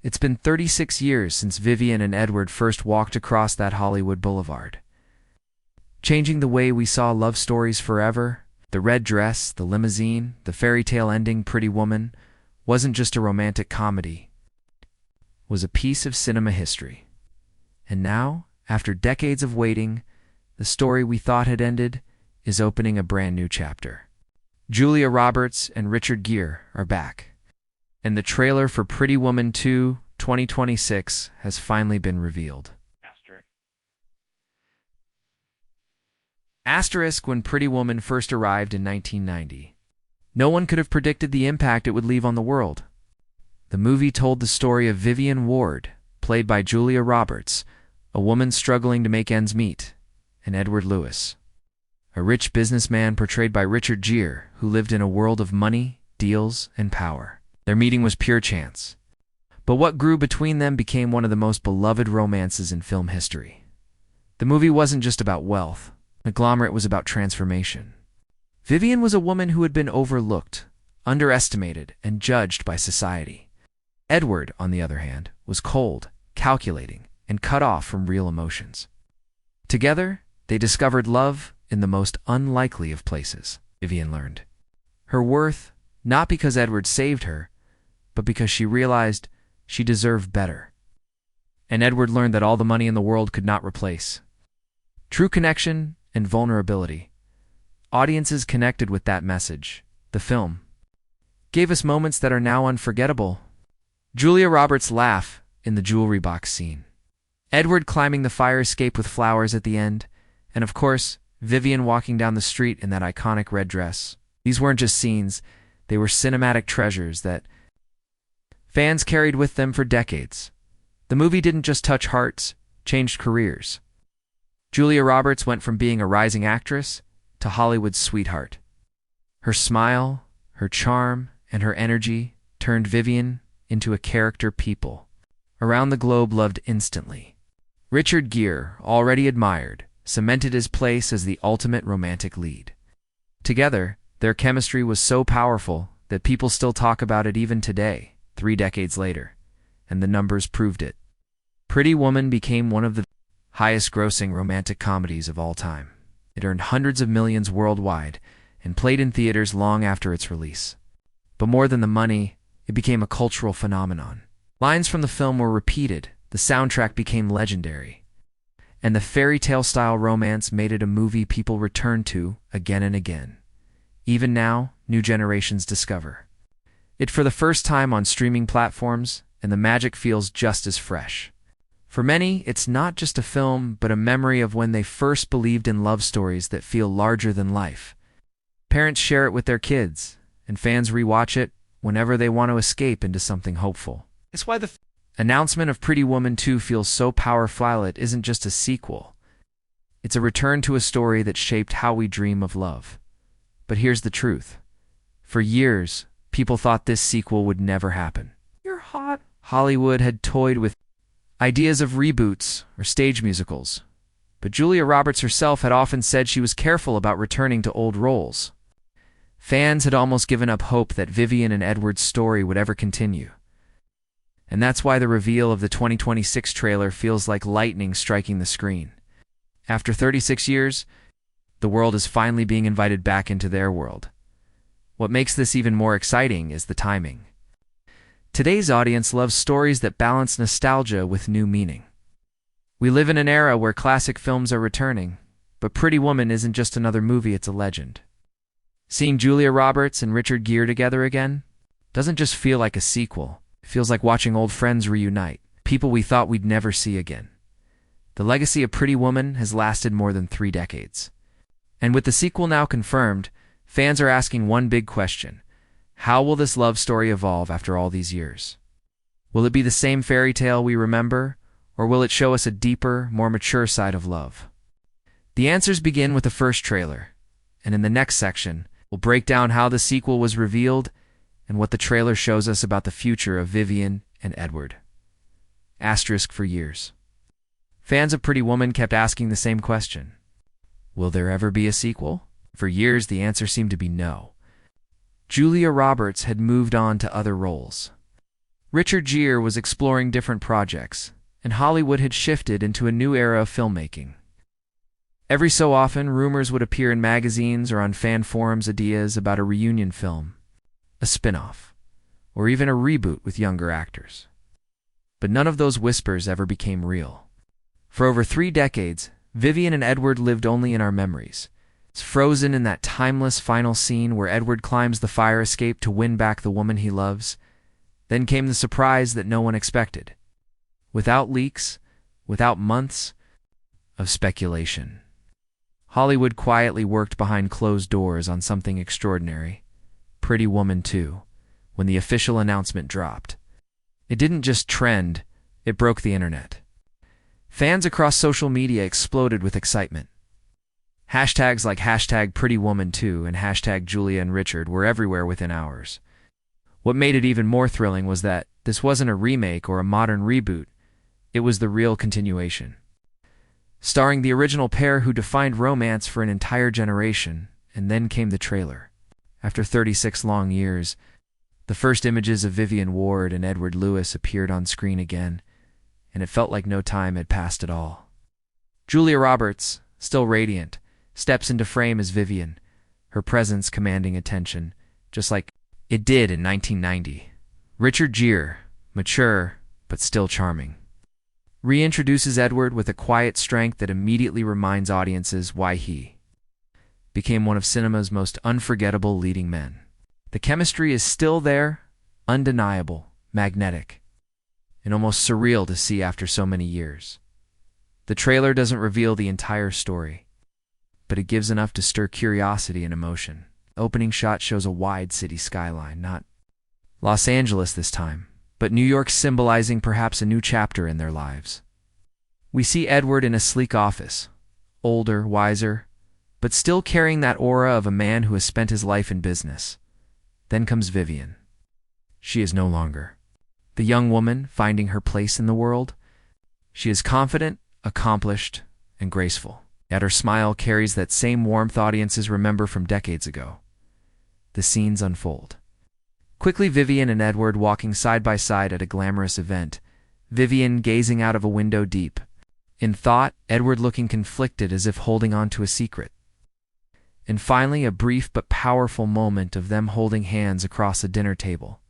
It's been 36 years since Vivian and Edward first walked across that Hollywood boulevard. Changing the way we saw love stories forever, the red dress, the limousine, the fairy tale ending Pretty Woman wasn't just a romantic comedy. It was a piece of cinema history. And now, after decades of waiting, the story we thought had ended is opening a brand new chapter. Julia Roberts and Richard Gere are back, and the trailer for Pretty Woman 2 2026 has finally been revealed. Asterisk when Pretty Woman first arrived in 1990. No one could have predicted the impact it would leave on the world. The movie told the story of Vivian Ward, played by Julia Roberts, a woman struggling to make ends meet, and Edward Lewis, a rich businessman portrayed by Richard Gere, who lived in a world of money, deals, and power. Their meeting was pure chance. But what grew between them became one of the most beloved romances in film history. The movie wasn't just about wealth. Conglomerate was about transformation. Vivian was a woman who had been overlooked, underestimated, and judged by society. Edward, on the other hand, was cold, calculating, and cut off from real emotions. Together, they discovered love in the most unlikely of places, Vivian learned. Her worth, not because Edward saved her, but because she realized she deserved better. And Edward learned that all the money in the world could not replace true connection and vulnerability. Audiences connected with that message. The film gave us moments that are now unforgettable. Julia Roberts' laugh in the jewelry box scene, Edward climbing the fire escape with flowers at the end, and of course, Vivian walking down the street in that iconic red dress. These weren't just scenes, they were cinematic treasures that fans carried with them for decades. The movie didn't just touch hearts, changed careers. Julia Roberts went from being a rising actress to Hollywood's sweetheart. Her smile, her charm, and her energy turned Vivian into a character people around the globe loved instantly. Richard Gere, already admired, cemented his place as the ultimate romantic lead. Together, their chemistry was so powerful that people still talk about it even today, 3 decades later, and the numbers proved it. Pretty Woman became one of the highest-grossing romantic comedies of all time. It earned hundreds of millions worldwide and played in theaters long after its release. But more than the money, it became a cultural phenomenon. Lines from the film were repeated, the soundtrack became legendary, and the fairy tale-style romance made it a movie people returned to again and again. Even now, new generations discover it for the first time on streaming platforms, and the magic feels just as fresh. For many, it's not just a film, but a memory of when they first believed in love stories that feel larger than life. Parents share it with their kids, and fans rewatch it whenever they want to escape into something hopeful. It's why the announcement of Pretty Woman 2 feels so powerful. It isn't just a sequel. It's a return to a story that shaped how we dream of love. But here's the truth. For years, people thought this sequel would never happen. You're hot. Hollywood had toyed with ideas of reboots or stage musicals, but Julia Roberts herself had often said she was careful about returning to old roles. Fans had almost given up hope that Vivian and Edward's story would ever continue. And that's why the reveal of the 2026 trailer feels like lightning striking the screen. After 36 years, the world is finally being invited back into their world. What makes this even more exciting is the timing. Today's audience loves stories that balance nostalgia with new meaning. We live in an era where classic films are returning, but Pretty Woman isn't just another movie, it's a legend. Seeing Julia Roberts and Richard Gere together again doesn't just feel like a sequel. It feels like watching old friends reunite, people we thought we'd never see again. The legacy of Pretty Woman has lasted more than 3 decades. And with the sequel now confirmed, fans are asking one big question. How will this love story evolve after all these years? Will it be the same fairy tale we remember, or will it show us a deeper, more mature side of love? The answers begin with the first trailer, and in the next section, we'll break down how the sequel was revealed and what the trailer shows us about the future of Vivian and Edward. Asterisk for years. Fans of Pretty Woman kept asking the same question. Will there ever be a sequel? For years, the answer seemed to be no. Julia Roberts had moved on to other roles. Richard Gere was exploring different projects, and Hollywood had shifted into a new era of filmmaking. Every so often, rumors would appear in magazines or on fan forums, ideas about a reunion film, a spin-off, or even a reboot with younger actors. But none of those whispers ever became real. For over 3 decades, Vivian and Edward lived only in our memories. It's frozen in that timeless final scene where Edward climbs the fire escape to win back the woman he loves. Then came the surprise that no one expected. Without leaks, without months of speculation, Hollywood quietly worked behind closed doors on something extraordinary, Pretty Woman 2, when the official announcement dropped. It didn't just trend, it broke the internet. Fans across social media exploded with excitement. Hashtags like #PrettyWoman2 and #Julia and Richard were everywhere within hours. What made it even more thrilling was that this wasn't a remake or a modern reboot, it was the real continuation. Starring the original pair who defined romance for an entire generation, and then came the trailer. After 36 long years, the first images of Vivian Ward and Edward Lewis appeared on screen again, and it felt like no time had passed at all. Julia Roberts, still radiant, steps into frame as Vivian, her presence commanding attention, just like it did in 1990. Richard Gere, mature but still charming, reintroduces Edward with a quiet strength that immediately reminds audiences why he became one of cinema's most unforgettable leading men. The chemistry is still there, undeniable, magnetic, and almost surreal to see after so many years. The trailer doesn't reveal the entire story, but it gives enough to stir curiosity and emotion. The opening shot shows a wide city skyline, not Los Angeles this time, but New York, symbolizing perhaps a new chapter in their lives. We see Edward in a sleek office, older, wiser, but still carrying that aura of a man who has spent his life in business. Then comes Vivian. She is no longer the young woman finding her place in the world. She is confident, accomplished, and graceful. Yet her smile carries that same warmth audiences remember from decades ago. The scenes unfold. Quickly, Vivian and Edward walking side by side at a glamorous event, Vivian gazing out of a window deep in thought, Edward looking conflicted as if holding on to a secret. And finally, a brief but powerful moment of them holding hands across a dinner table.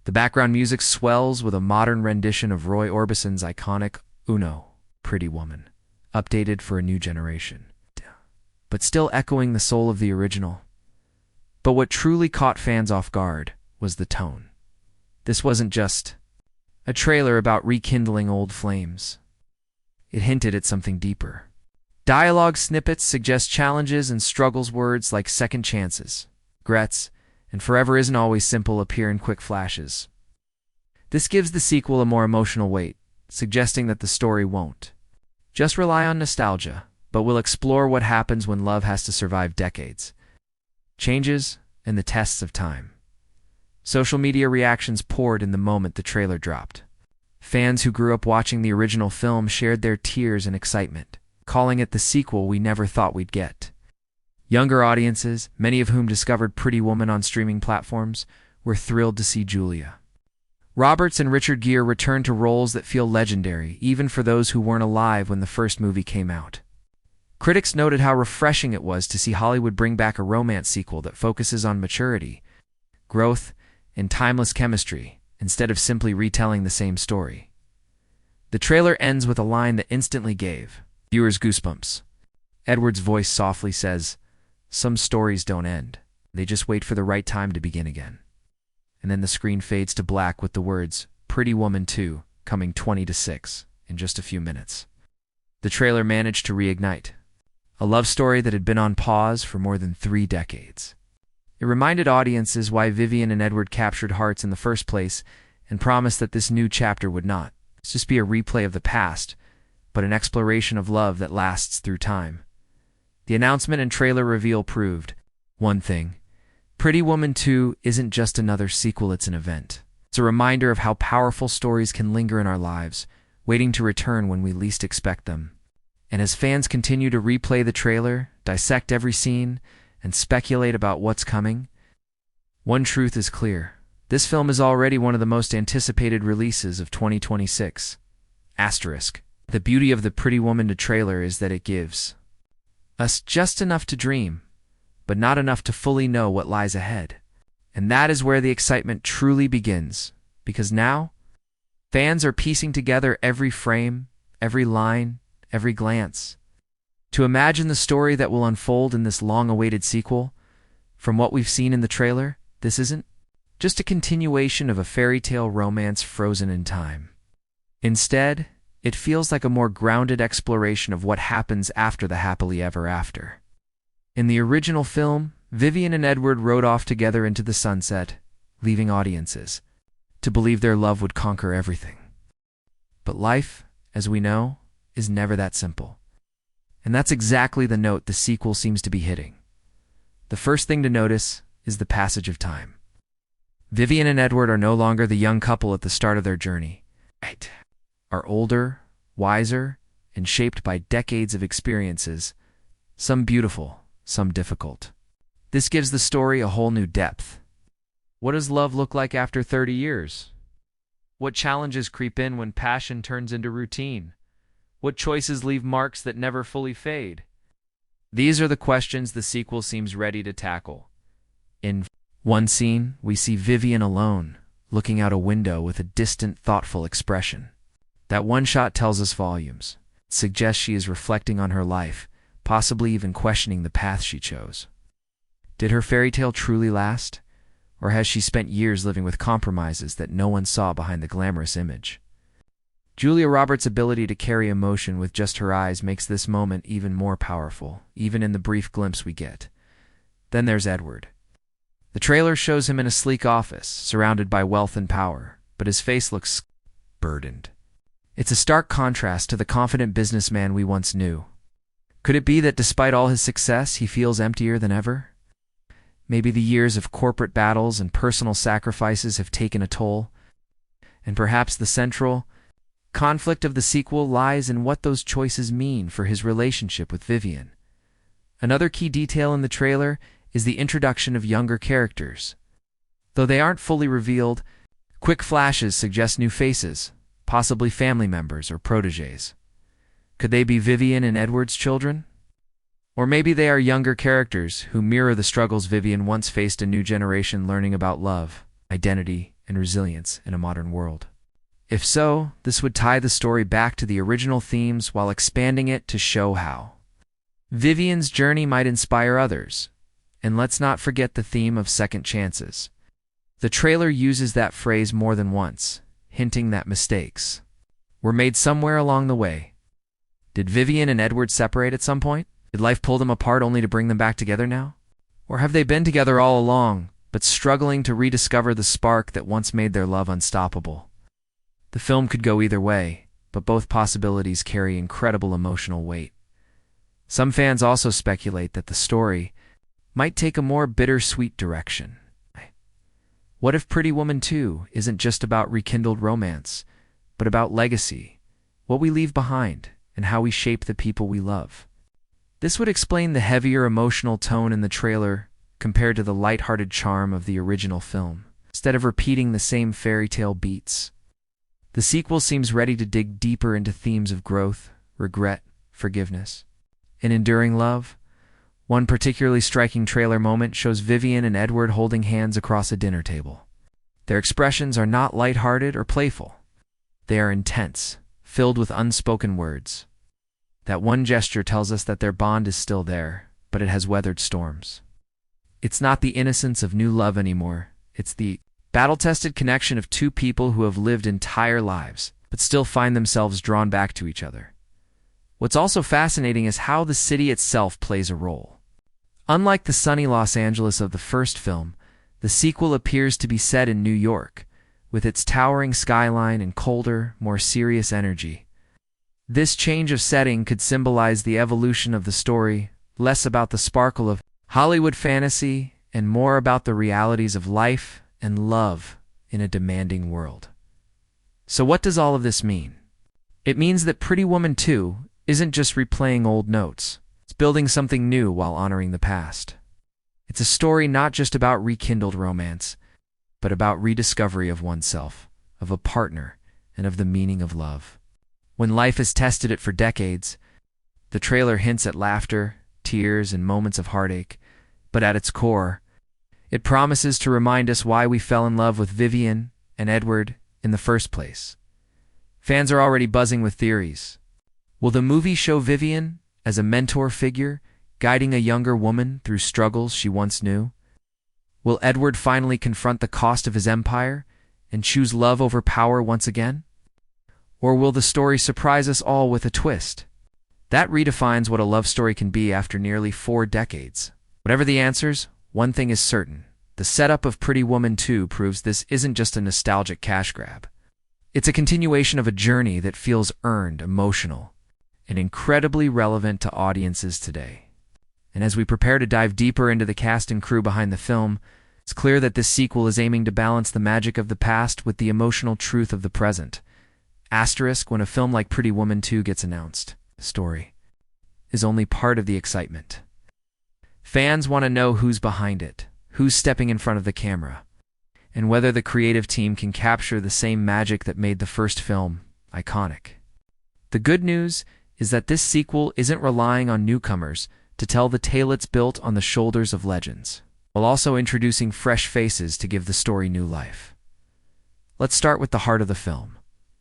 The background music swells with a modern rendition of Roy Orbison's iconic Uno, Pretty Woman, updated for a new generation, but still echoing the soul of the original. But what truly caught fans off guard was the tone. This wasn't just a trailer about rekindling old flames. It hinted at something deeper. Dialogue snippets suggest challenges and struggles. Words like second chances, regrets, and forever isn't always simple appear in quick flashes. This gives the sequel a more emotional weight, suggesting that the story won't just rely on nostalgia, but will explore what happens when love has to survive decades, changes, and the tests of time. Social media reactions poured in the moment the trailer dropped. Fans who grew up watching the original film shared their tears and excitement, calling it the sequel we never thought we'd get. Younger audiences, many of whom discovered Pretty Woman on streaming platforms, were thrilled to see Julia. Roberts and Richard Gere returned to roles that feel legendary, even for those who weren't alive when the first movie came out. Critics noted how refreshing it was to see Hollywood bring back a romance sequel that focuses on maturity, growth, and timeless chemistry, instead of simply retelling the same story. The trailer ends with a line that instantly gave viewers goosebumps. Edward's voice softly says, "Some stories don't end. They just wait for the right time to begin again." And then the screen fades to black with the words, "Pretty Woman 2, coming 20/6, in just a few minutes." The trailer managed to reignite a love story that had been on pause for more than 3 decades. It reminded audiences why Vivian and Edward captured hearts in the first place, and promised that this new chapter would not just be a replay of the past, but an exploration of love that lasts through time. The announcement and trailer reveal proved one thing: Pretty Woman 2 isn't just another sequel, it's an event. It's a reminder of how powerful stories can linger in our lives, waiting to return when we least expect them. And as fans continue to replay the trailer, dissect every scene, and speculate about what's coming, one truth is clear: This film is already one of the most anticipated releases of 2026. Asterisk. The beauty of the Pretty Woman trailer is that it gives us just enough to dream, but not enough to fully know what lies ahead. And that is where the excitement truly begins, because now, fans are piecing together every frame, every line, every glance. To imagine the story that will unfold in this long-awaited sequel, from what we've seen in the trailer, this isn't just a continuation of a fairy tale romance frozen in time. Instead, it feels like a more grounded exploration of what happens after the happily ever after. In the original film, Vivian and Edward rode off together into the sunset, leaving audiences to believe their love would conquer everything. But life, as we know, is never that simple. And that's exactly the note the sequel seems to be hitting. The first thing to notice is the passage of time. Vivian and Edward are no longer the young couple at the start of their journey. Are older, wiser, and shaped by decades of experiences, some beautiful, some difficult. This gives the story a whole new depth. What does love look like after 30 years? What challenges creep in when passion turns into routine? What choices leave marks that never fully fade? These are the questions the sequel seems ready to tackle. In one scene, we see Vivian alone, looking out a window with a distant, thoughtful expression. That one shot tells us volumes. It suggests she is reflecting on her life, possibly even questioning the path she chose. Did her fairy tale truly last? Or has she spent years living with compromises that no one saw behind the glamorous image? Julia Roberts' ability to carry emotion with just her eyes makes this moment even more powerful, even in the brief glimpse we get. Then there's Edward. The trailer shows him in a sleek office, surrounded by wealth and power, but his face looks burdened. It's a stark contrast to the confident businessman we once knew. Could it be that despite all his success, he feels emptier than ever? Maybe the years of corporate battles and personal sacrifices have taken a toll, and perhaps the central conflict of the sequel lies in what those choices mean for his relationship with Vivian. Another key detail in the trailer is the introduction of younger characters. Though they aren't fully revealed, quick flashes suggest new faces, possibly family members or protégés. Could they be Vivian and Edward's children? Or maybe they are younger characters who mirror the struggles Vivian once faced, a new generation learning about love, identity, and resilience in a modern world. If so, this would tie the story back to the original themes while expanding it to show how Vivian's journey might inspire others. And let's not forget the theme of second chances. The trailer uses that phrase more than once, hinting that mistakes were made somewhere along the way. Did Vivian and Edward separate at some point? Did life pull them apart only to bring them back together now? Or have they been together all along, but struggling to rediscover the spark that once made their love unstoppable? The film could go either way, but both possibilities carry incredible emotional weight. Some fans also speculate that the story might take a more bittersweet direction. What if Pretty Woman 2 isn't just about rekindled romance, but about legacy, what we leave behind, and how we shape the people we love? This would explain the heavier emotional tone in the trailer compared to the lighthearted charm of the original film. Instead of repeating the same fairy tale beats, the sequel seems ready to dig deeper into themes of growth, regret, forgiveness, and enduring love. One particularly striking trailer moment shows Vivian and Edward holding hands across a dinner table. Their expressions are not lighthearted or playful. They are intense, filled with unspoken words. That one gesture tells us that their bond is still there, but it has weathered storms. It's not the innocence of new love anymore. It's the battle-tested connection of two people who have lived entire lives, but still find themselves drawn back to each other. What's also fascinating is how the city itself plays a role. Unlike the sunny Los Angeles of the first film, the sequel appears to be set in New York, with its towering skyline and colder, more serious energy. This change of setting could symbolize the evolution of the story, less about the sparkle of Hollywood fantasy and more about the realities of life and love in a demanding world. So what does all of this mean? It means that Pretty Woman 2 isn't just replaying old notes. It's building something new while honoring the past. It's a story not just about rekindled romance, but about rediscovery of oneself, of a partner, and of the meaning of love. When life has tested it for decades, the trailer hints at laughter, tears, and moments of heartache, but at its core, it promises to remind us why we fell in love with Vivian and Edward in the first place. Fans are already buzzing with theories. Will the movie show Vivian as a mentor figure, guiding a younger woman through struggles she once knew? Will Edward finally confront the cost of his empire and choose love over power once again? Or will the story surprise us all with a twist? That redefines what a love story can be after nearly 4 decades. Whatever the answers, one thing is certain. The setup of Pretty Woman 2 proves this isn't just a nostalgic cash grab. It's a continuation of a journey that feels earned, emotional, and incredibly relevant to audiences today. And as we prepare to dive deeper into the cast and crew behind the film, it's clear that this sequel is aiming to balance the magic of the past with the emotional truth of the present. Asterisk when a film like Pretty Woman 2 gets announced. The story is only part of the excitement. Fans want to know who's behind it, who's stepping in front of the camera, and whether the creative team can capture the same magic that made the first film iconic. The good news is that this sequel isn't relying on newcomers to tell the tale. It's built on the shoulders of legends, while also introducing fresh faces to give the story new life. Let's start with the heart of the film,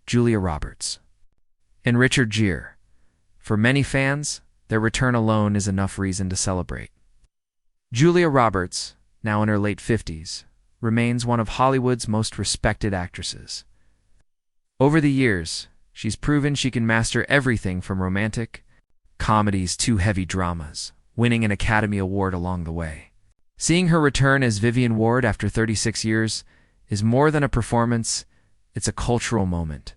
Julia Roberts and Richard Gere. For many fans, their return alone is enough reason to celebrate. Julia Roberts, now in her late 50s, remains one of Hollywood's most respected actresses. Over the years, she's proven she can master everything from romantic comedies to heavy dramas, winning an Academy Award along the way. Seeing her return as Vivian Ward after 36 years is more than a performance, it's a cultural moment.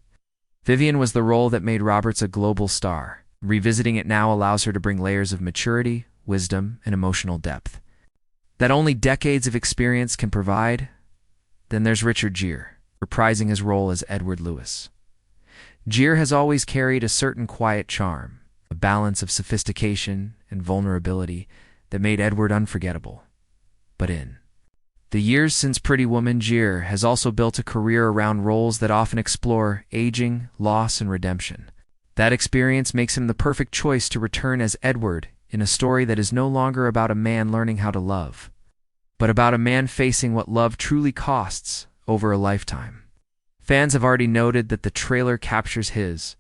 Vivian was the role that made Roberts a global star. Revisiting it now allows her to bring layers of maturity, wisdom, and emotional depth that only decades of experience can provide. Then there's Richard Gere, reprising his role as Edward Lewis. Gere has always carried a certain quiet charm, a balance of sophistication and vulnerability that made Edward unforgettable. But in the years since Pretty Woman, Gere has also built a career around roles that often explore aging, loss, and redemption. That experience makes him the perfect choice to return as Edward in a story that is no longer about a man learning how to love, but about a man facing what love truly costs over a lifetime. Fans have already noted that the trailer captures his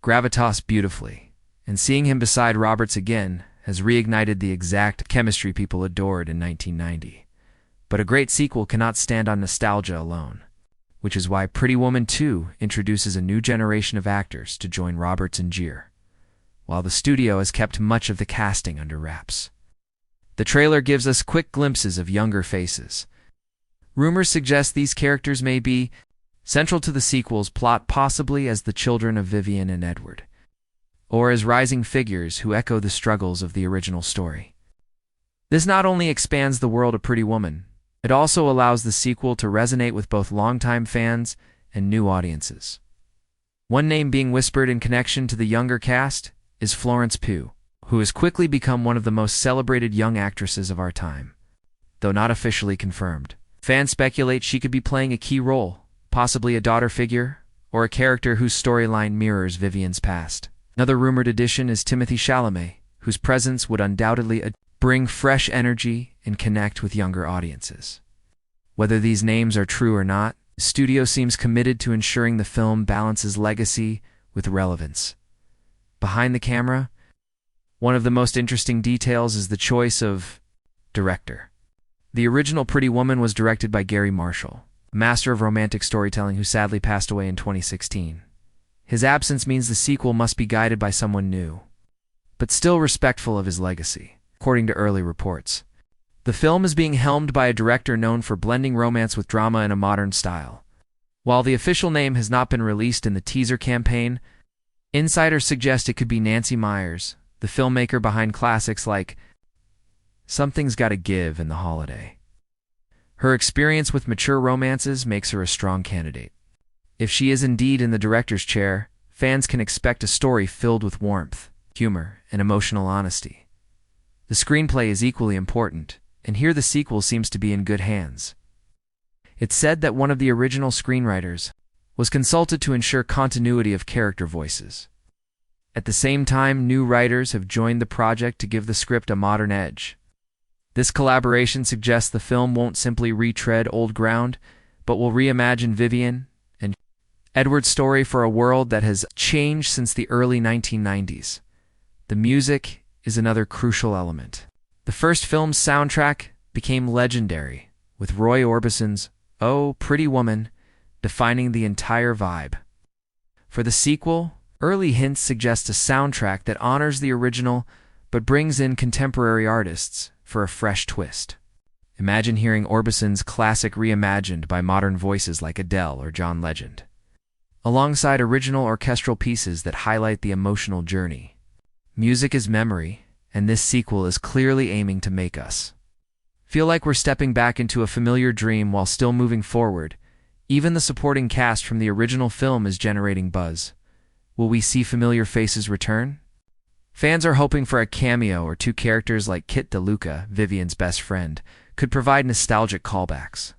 gravitas beautifully, and seeing him beside Roberts again has reignited the exact chemistry people adored in 1990. But a great sequel cannot stand on nostalgia alone, which is why Pretty Woman 2 introduces a new generation of actors to join Roberts and Gere, while the studio has kept much of the casting under wraps. The trailer gives us quick glimpses of younger faces. Rumors suggest these characters may be central to the sequel's plot, possibly as the children of Vivian and Edward, or as rising figures who echo the struggles of the original story. This not only expands the world of Pretty Woman, it also allows the sequel to resonate with both longtime fans and new audiences. One name being whispered in connection to the younger cast is Florence Pugh, who has quickly become one of the most celebrated young actresses of our time. Though not officially confirmed, fans speculate she could be playing a key role, possibly a daughter figure, or a character whose storyline mirrors Vivian's past. Another rumored addition is Timothée Chalamet, whose presence would undoubtedly bring fresh energy and connect with younger audiences. Whether these names are true or not, the studio seems committed to ensuring the film balances legacy with relevance. Behind the camera, one of the most interesting details is the choice of director. The original Pretty Woman was directed by Gary Marshall, a master of romantic storytelling who sadly passed away in 2016. His absence means the sequel must be guided by someone new, but still respectful of his legacy, according to early reports. The film is being helmed by a director known for blending romance with drama in a modern style. While the official name has not been released in the teaser campaign, insiders suggest it could be Nancy Meyers, the filmmaker behind classics like Something's Gotta Give and The Holiday. Her experience with mature romances makes her a strong candidate. If she is indeed in the director's chair, fans can expect a story filled with warmth, humor, and emotional honesty. The screenplay is equally important, and here the sequel seems to be in good hands. It's said that one of the original screenwriters was consulted to ensure continuity of character voices. At the same time, new writers have joined the project to give the script a modern edge. This collaboration suggests the film won't simply retread old ground, but will reimagine Vivian and Edward's story for a world that has changed since the early 1990s. The music is another crucial element. The first film's soundtrack became legendary, with Roy Orbison's "Oh, Pretty Woman" defining the entire vibe. For the sequel, early hints suggest a soundtrack that honors the original but brings in contemporary artists for a fresh twist. Imagine hearing Orbison's classic reimagined by modern voices like Adele or John Legend, alongside original orchestral pieces that highlight the emotional journey. Music is memory, and this sequel is clearly aiming to make us feel like we're stepping back into a familiar dream while still moving forward. Even the supporting cast from the original film is generating buzz. Will we see familiar faces return? Fans are hoping for a cameo or two characters like Kit DeLuca, Vivian's best friend, could provide nostalgic callbacks.